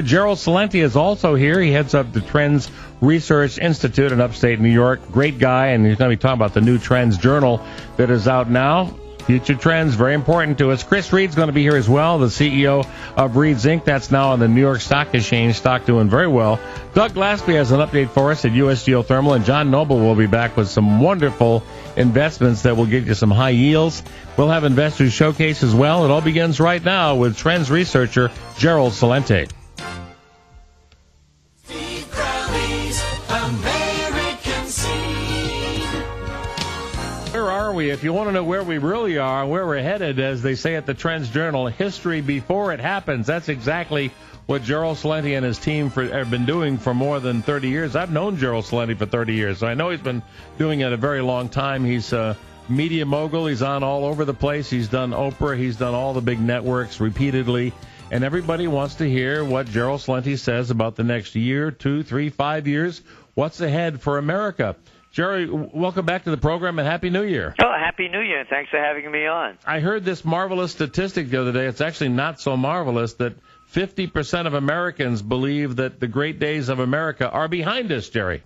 Gerald Celente is also here. He heads up the Trends Research Institute in upstate New York. Great guy, and he's going to be talking about the new TrendsJournal that is out now. Future trends, very important to us. Chris Reed's going to be here as well, the CEO of Reed's Inc. That's now on the New York Stock Exchange, stock doing very well. Doug Glaspie has an update for us at U.S. Geothermal, and John Noble will be back with some wonderful investments that will get you some high yields. We'll have investors showcase as well. It all begins right now with Trends researcher Gerald Celente. Where are we? If you want to know where we really are, where we're headed, as they say at the TrendsJournal, history before it happens. That's exactly what Gerald Celente and his team have been doing for more than 30 years. I've known Gerald Celente for 30 years, so I know he's been doing it a very long time. He's a media mogul. He's on all over the place. He's done Oprah. He's done all the big networks repeatedly. And everybody wants to hear what Gerald Celente says about the next year, 2, 3, 5 years. What's ahead for America? Jerry, welcome back to the program, and Happy New Year. Oh, Happy New Year, and thanks for having me on. I heard this marvelous statistic the other day. It's actually not so marvelous that 50% of Americans believe that the great days of America are behind us, Jerry.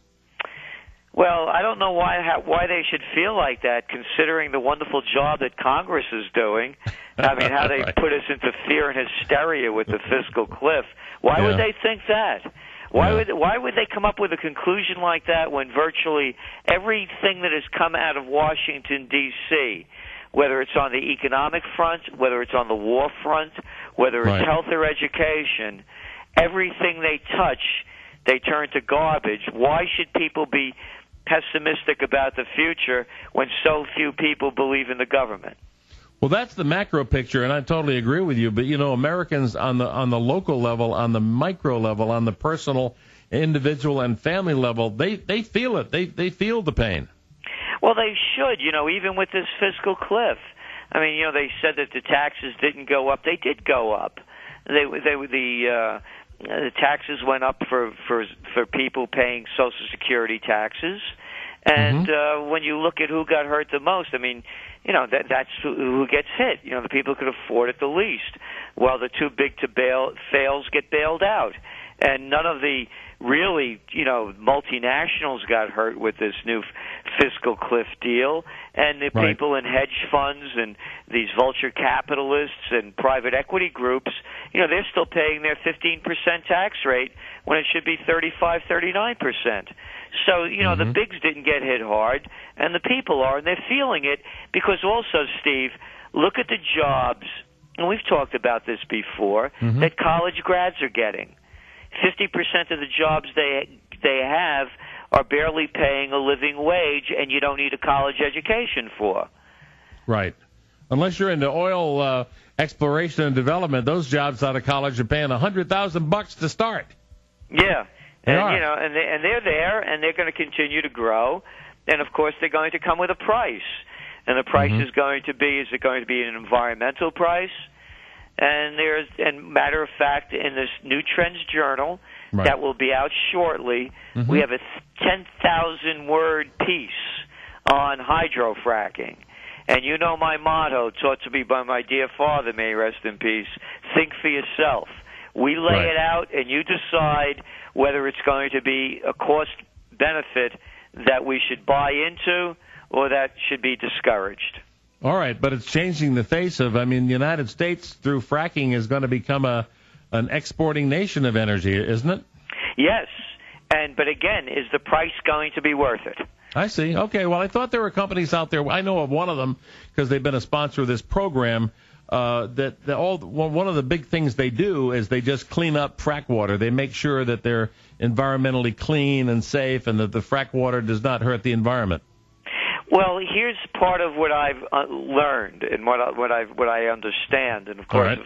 Well, I don't know why they should feel like that, considering the wonderful job that Congress is doing. I mean, how they put us into fear and hysteria with the fiscal cliff. Why would they think that? Why would they come up with a conclusion like that when virtually everything that has come out of Washington, D.C., whether it's on the economic front, whether it's on the war front, whether it's health or education, everything they touch, they turn to garbage. Why should people be pessimistic about the future when so few people believe in the government? Well, that's the macro picture, and I totally agree with you. But, you know, Americans on the local level, on the micro level, on the personal, individual, and family level, they feel it. They feel the pain. Well, they should, you know, even with this fiscal cliff. I mean, you know, they said that the taxes didn't go up. They did go up. The taxes went up for people paying Social Security taxes. And when you look at who got hurt the most, I mean, you know, that's who gets hit. You know, the people who could afford it the least. Well, the too big to fails get bailed out. And none of the really, you know, multinationals got hurt with this new fiscal cliff deal. And the people in hedge funds and these vulture capitalists and private equity groups, you know, they're still paying their 15% tax rate when it should be 35, 39%. So, you know, the bigs didn't get hit hard, and the people are, and they're feeling it because also, Steve, look at the jobs, and we've talked about this before, that college grads are getting. 50% of the jobs they have are barely paying a living wage, and you don't need a college education for. Right. Unless you're into oil exploration and development, those jobs out of college are paying $100,000 to start. Yeah. You know, and they're there, and they're going to continue to grow, and of course they're going to come with a price, and the price is going to be an environmental price, and matter of fact, in this new TrendsJournal that will be out shortly, we have a 10,000-word piece on hydrofracking. And you know my motto, taught to me by my dear father, may he rest in peace, think for yourself. We lay it out, and you decide whether it's going to be a cost-benefit that we should buy into or that should be discouraged. All right, but it's changing the face of, I mean, the United States, through fracking, is going to become an exporting nation of energy, isn't it? Yes, but again, is the price going to be worth it? I see. Okay, well, I thought there were companies out there. I know of one of them because they've been a sponsor of this program. One of the big things they do is they just clean up frack water. They make sure that they're environmentally clean and safe, and that the frack water does not hurt the environment. Well, here's part of what I've learned and what I understand, and of course,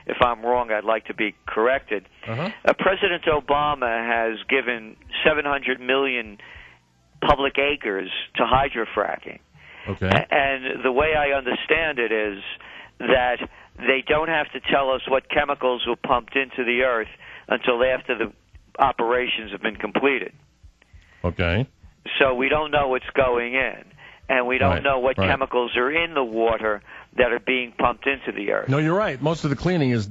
if I'm wrong, I'd like to be corrected. President Obama has given 700 million public acres to hydrofracking. Okay. And the way I understand it is that they don't have to tell us what chemicals were pumped into the earth until after the operations have been completed. Okay. So we don't know what's going in, and we don't know what chemicals are in the water that are being pumped into the earth. No, you're right. Most of the cleaning is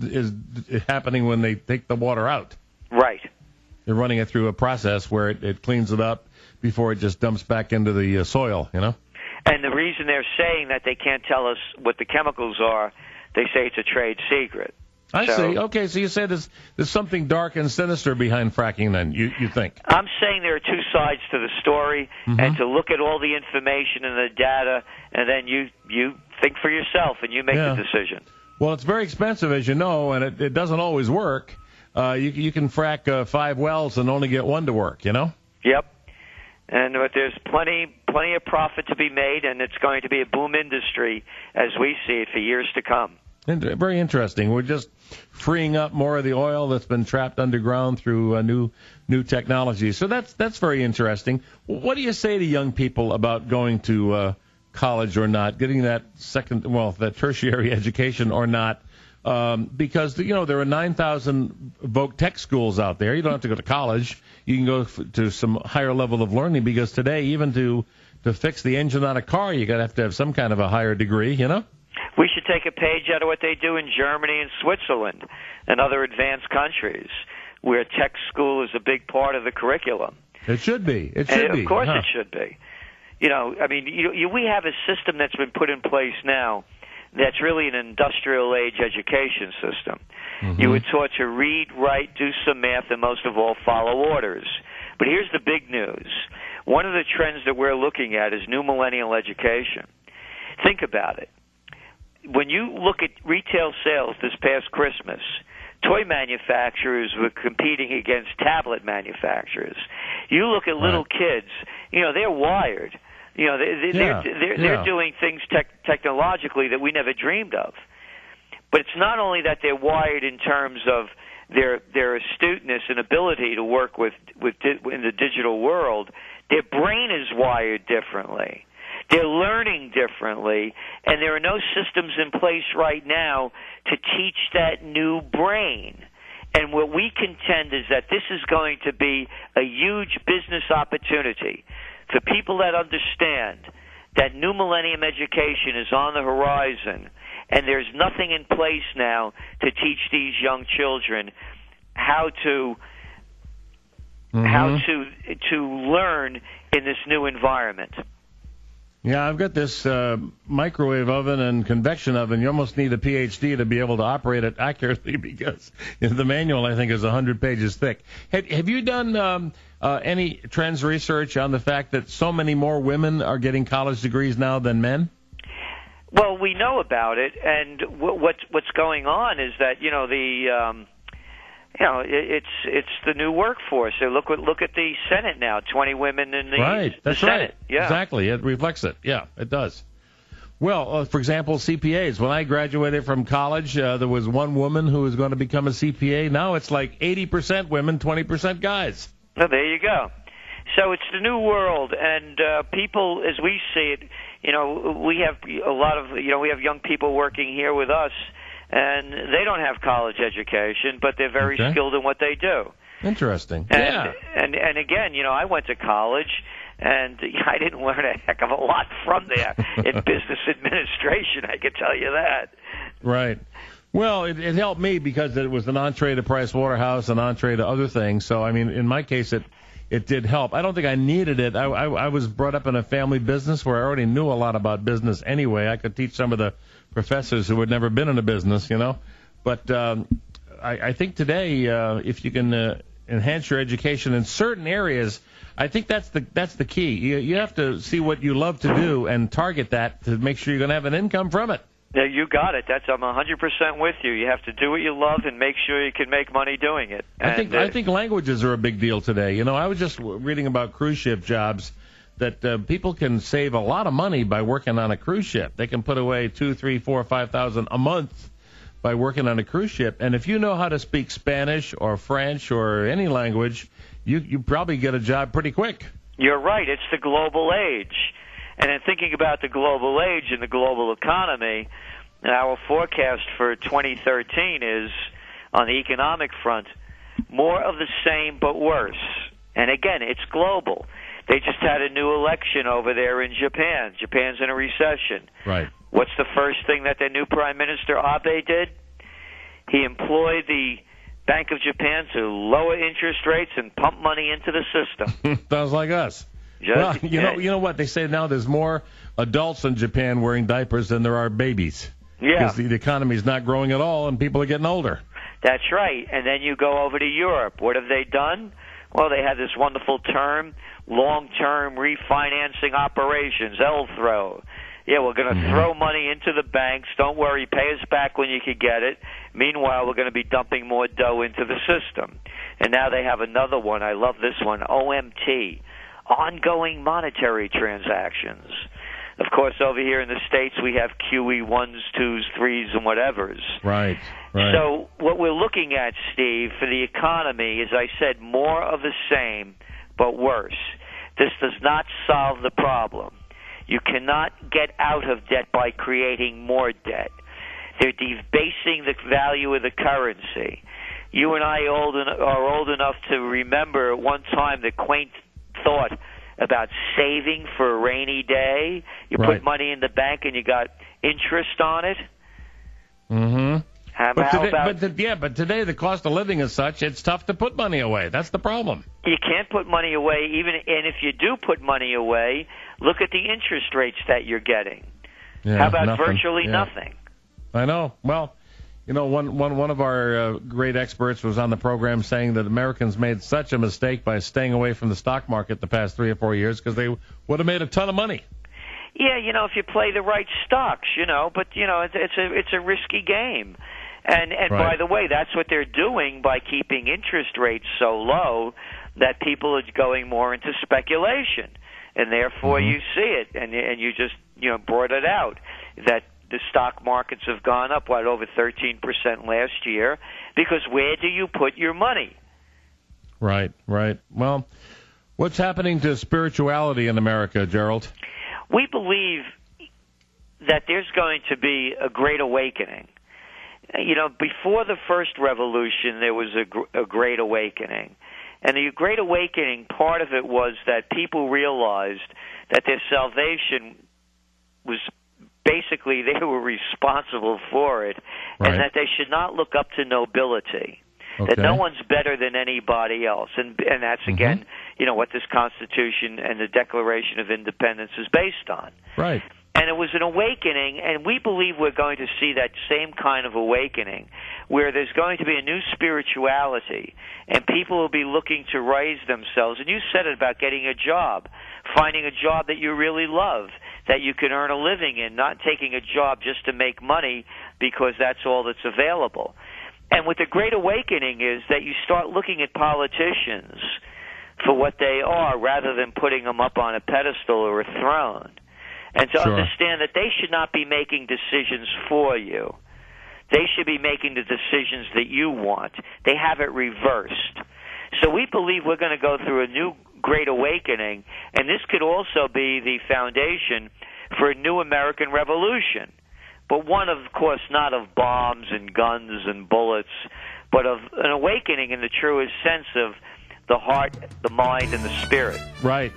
happening when they take the water out. Right. They're running it through a process where it cleans it up before it just dumps back into the soil, you know? And the reason they're saying that they can't tell us what the chemicals are, they say it's a trade secret. I see. Okay, so you say there's something dark and sinister behind fracking then, you think? I'm saying there are two sides to the story, and to look at all the information and the data, and then you think for yourself and you make the decision. Well, it's very expensive, as you know, and it doesn't always work. You can frack 5 wells and only get 1 to work, you know? Yep. But there's plenty of profit to be made, and it's going to be a boom industry as we see it for years to come. Very interesting. We're just freeing up more of the oil that's been trapped underground through new technology. So that's very interesting. What do you say to young people about going to college or not, getting that that tertiary education or not? Because there are 9,000 Voc Tech schools out there. You don't have to go to college. You can go to some higher level of learning. Because today, even to fix the engine on a car, you have to have some kind of a higher degree. You know. We should take a page out of what they do in Germany and Switzerland and other advanced countries where tech school is a big part of the curriculum. It should be. It should be. Of course it should be. We have a system that's been put in place now that's really an industrial age education system. You were taught to read, write, do some math, and most of all, follow orders. But here's the big news. One of the trends that we're looking at is new millennial education. Think about it. When you look at retail sales this past Christmas, toy manufacturers were competing against tablet manufacturers. You look at little kids, they're wired. They're doing things technologically that we never dreamed of. But it's not only that they're wired in terms of their astuteness and ability to work in the digital world, their brain is wired differently. They're learning differently, and there are no systems in place right now to teach that new brain. And what we contend is that this is going to be a huge business opportunity for people that understand that new millennium education is on the horizon, and there's nothing in place now to teach these young children how to learn in this new environment. Yeah, I've got this microwave oven and convection oven. You almost need a PhD to be able to operate it accurately because the manual, I think, is 100 pages thick. Have you done any trends research on the fact that so many more women are getting college degrees now than men? Well, we know about it, and what's going on is that it's the new workforce. So look at the Senate now. 20 women in the Senate. Right. Yeah, exactly. It reflects it. Yeah, it does. Well, for example, CPAs. When I graduated from college, there was one woman who was going to become a CPA. Now it's like 80% women, 20% guys. Well, there you go. So it's the new world, and people, as we see it, we have we have young people working here with us. And they don't have college education, but they're very skilled in what they do. Interesting. And again, I went to college, and I didn't learn a heck of a lot from there in business administration, I can tell you that. Right. Well, it helped me because it was an entree to Price Waterhouse, an entree to other things. So, I mean, in my case, it did help. I don't think I needed it. I was brought up in a family business where I already knew a lot about business anyway. I could teach some of the professors who had never been in a business, But I think today, if you can enhance your education in certain areas, I think that's the key. You have to see what you love to do and target that to make sure you're going to have an income from it. Yeah, you got it. I'm 100% with you. You have to do what you love and make sure you can make money doing it. And I think languages are a big deal today. I was just reading about cruise ship jobs that people can save a lot of money by working on a cruise ship. They can put away $2,000, $3,000, $4,000, $5,000 a month by working on a cruise ship. And if you know how to speak Spanish or French or any language, you probably get a job pretty quick. You're right. It's the global age. And in thinking about the global age and the global economy, our forecast for 2013 is, on the economic front, more of the same but worse. And again, it's global. They just had a new election over there in Japan. Japan's in a recession. Right. What's the first thing that their new Prime Minister Abe did? He employed the Bank of Japan to lower interest rates and pump money into the system. Sounds like us. Well, you know what? They say now there's more adults in Japan wearing diapers than there are babies. Yeah. Because the economy's not growing at all and people are getting older. That's right. And then you go over to Europe. What have they done? Well, they had this wonderful term, long-term refinancing operations, LTRO. Yeah, we're going to throw money into the banks. Don't worry, pay us back when you can get it. Meanwhile, we're going to be dumping more dough into the system. And now they have another one. I love this one, OMT, ongoing monetary transactions. Of course, over here in the States, we have QE 1s, 2s, 3s, and whatevers. Right. So what we're looking at, Steve, for the economy, as I said, more of the same, but worse. This does not solve the problem. You cannot get out of debt by creating more debt. They're debasing the value of the currency. You and I are old enough to remember at one time the quaint thought about saving for a rainy day. You put money in the bank and you got interest on it. Mm-hmm. But today the cost of living is such, it's tough to put money away. That's the problem. You can't put money away, and if you do put money away, look at the interest rates that you're getting. Yeah, how about nothing. virtually nothing? I know. Well, you know, one of our great experts was on the program saying that Americans made such a mistake by staying away from the stock market the past 3 or 4 years because they would have made a ton of money. Yeah, you know, if you play the right stocks, you know, but you know, it's a risky game. And by the way, that's what they're doing by keeping interest rates so low that people are going more into speculation, and therefore you see it, and you just brought it out that the stock markets have gone up over 13% last year because where do you put your money? Right. Well, what's happening to spirituality in America, Gerald? We believe that there's going to be a great awakening. You know, before the first revolution, there was a great awakening. And the great awakening, part of it was that people realized that their salvation was basically they were responsible for it, and that they should not look up to nobility. That no one's better than anybody else. And that's, again, what this Constitution and the Declaration of Independence is based on. Right. And it was an awakening, and we believe we're going to see that same kind of awakening where there's going to be a new spirituality, and people will be looking to raise themselves. And you said it about getting a job, finding a job that you really love, that you can earn a living in, not taking a job just to make money because that's all that's available. And what the Great Awakening is that you start looking at politicians for what they are rather than putting them up on a pedestal or a throne. And to understand that they should not be making decisions for you. They should be making the decisions that you want. They have it reversed. So we believe we're going to go through a new Great Awakening, and this could also be the foundation for a new American Revolution. But one, of course, not of bombs and guns and bullets, but of an awakening in the truest sense of the heart, the mind, and the spirit. Right.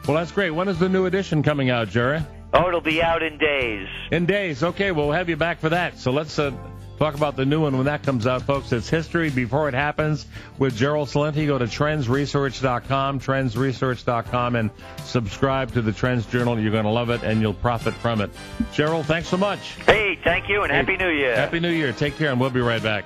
Well, that's great. When is the new edition coming out, Jerry? Oh, it'll be out in days. In days. Okay, we'll have you back for that. So let's talk about the new one when that comes out, folks. It's History Before It Happens with Gerald Celente. Go to TrendsResearch.com, and subscribe to the TrendsJournal. You're going to love it, and you'll profit from it. Gerald, thanks so much. Hey, thank you, and Happy New Year. Happy New Year. Take care, and we'll be right back.